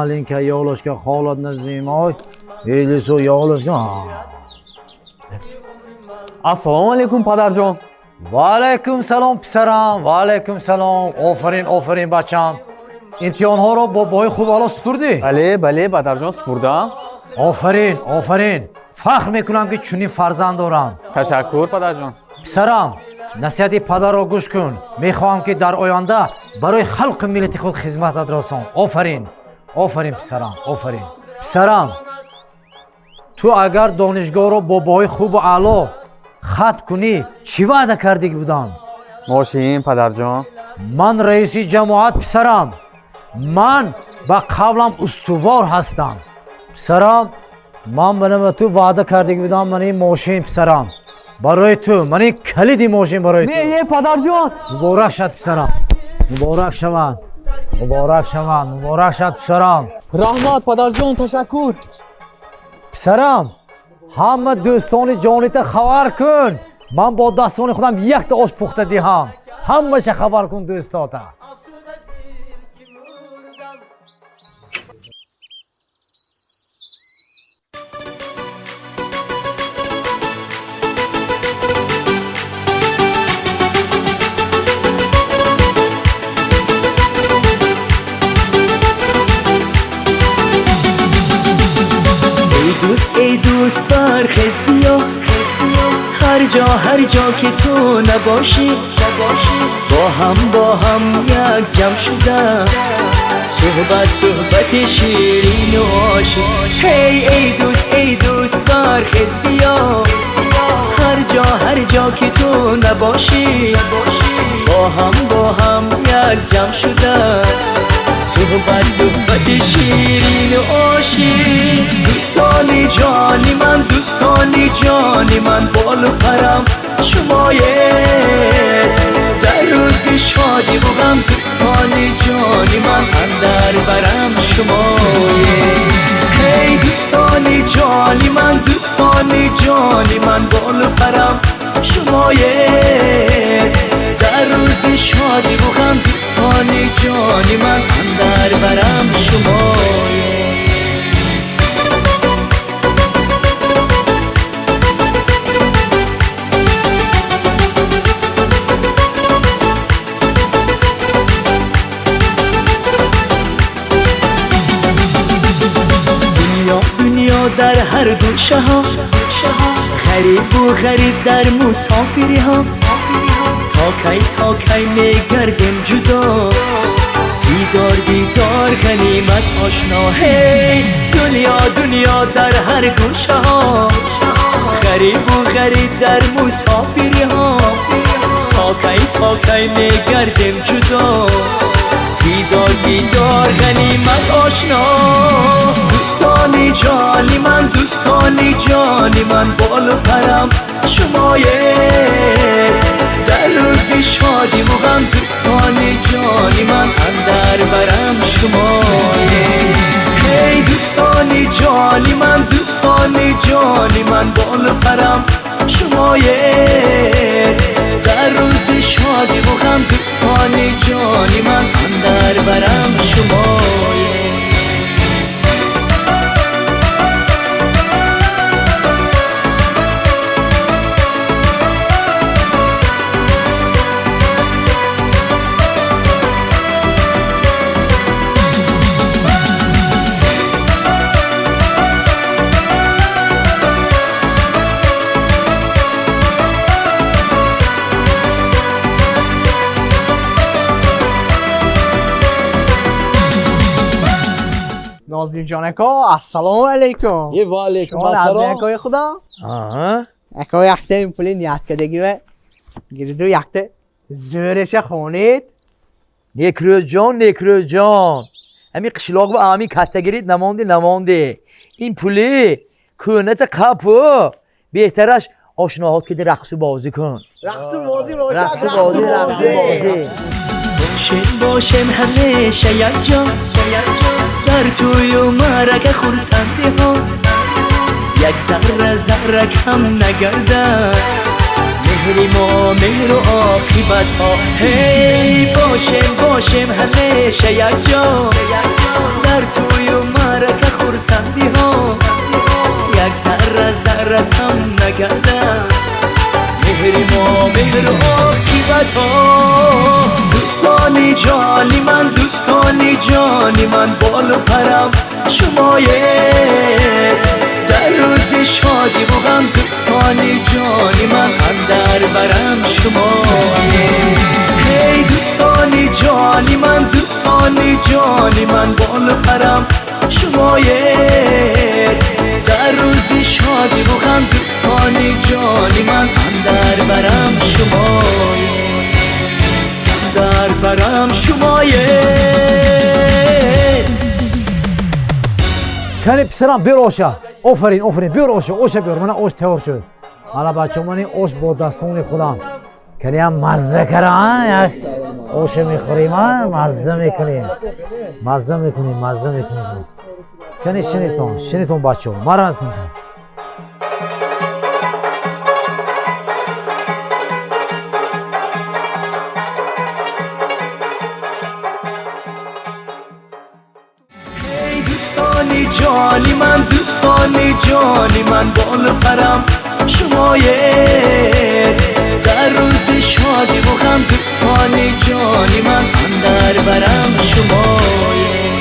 маленькая ёлочка, холодно зимой, или су ёлочка. Ассалому алейкум падарҷон. Ва алейкум салом писарам, ва алейкум салом. Офарин бачам. имтиҳонҳоро бо бои хуб ало супурдӣ? Бале падарҷон супурдам. Офарин. Фахр мекунам ки чунин фарзанд дорам. Ташаккур падарҷон. писарам, насиҳати падарро гӯш кун. Мехоҳам ки дар оянда барои халқи миллати худ хизматат расон. Офарин писарам, офарин. Писарам, ту агар донишгоҳро бо бои хубу аъло хат кунӣ, чӣ ваъда кардагӣ будам? Мошин падарҷон. Ман раиси ҷамоат писарам. Ман ба қавлам устувор ҳастам. писарам, ман ба ту ваъда кардагӣ будам мани мошин писарам. барои ту, мани калиди мошин барои ту. Не падарҷон. Муборак шад писарам. Муборак шад писарам. Раҳмат падарҷон, ташаккур. писарам, ҳама дӯстони ҷонита хабар кун. Ман бо дастони худам якта ош пухта диҳам. ҳамаша хабар кун дӯстота. ای دوست برخیز بیا هر جا که تو نباشی با هم یک جمع شدن صحبت شیرین و عاشق. ای دوست برخیز بیا هر جا که تو نباشی با هم یک جمع شدن صحبت شیرین و عاشق. دوستانی جانی من بال و پرم شمایه در روز شادی و غم. دوستانی جانی من اندر برم شمایه. هی دوستانی جانی من بال و پرم شمایه در روز شادی و غم. دوستانی جانی من اندر برم شمایه. دنیا در هر گوشه ها غریب و غریب در مسافری ها. تا کی میگردیم جدا دیدار غنیمت آشنا. هی دنیا در هر گوشه ها غریب و غریب در مسافری ها. تا کی میگردیم جدا دیدار غنیمت آشنا. دوستانی جانی من بال و پرم شمایه در روز شادی و غم. دوستانی جانی من اندر برم شمایه. هی دوستانی جانی من بال و پرم شمایه در روز شادی و غم. دوستانی جانی من اندر برم شمایه. نازنین جانکا السلام علیکم. یه و علیکم شما السلام. نازنین اکای خدا اکای یکته این پولی نیت کدگی و گیردو یکته زورش خونید. نیکروز جان همی قشلاق و آمی کتگیرید نمانده این پولی کونت قپو بهترش آشناهات که رقص و بازی کن. رقص و بازی باشه. باشم همیشه یک جا در توی و مرک خورسنده ها. یک ذره کم نگردن مهری ما مهر و عاقبت ها هی باشیم همیشه یک جا در توی و معرکه خورسندی ها یک ذره کم نگردم مهری ما مهر و عاقبت ها دوستانی جانی من دوستانی جانی من بال و پرم شمایه در روز شادی و غم دوستانی جانی من اندر برم شمایه هی دوستانی جانی من دوستانی جانی من بال و پرم شمایه در روز شادی و غم دوستانی جانی من اندر برم شمایه در برم شمایه کنی پسرم بیر اوشا آفرین بیر اوشا بیر من اوش تهور شد حالا بچه منی اوش با دستون خودم کنی هم مزه کرن یک اوش میخوریم مزه میکنیم کنی شنیتون بچه ها مرمت کنید دوستانی جانی من دوستانی جانی من بال و پرم شمایه در روز شادی و غم دوستانی جانی من اندر برم شمایه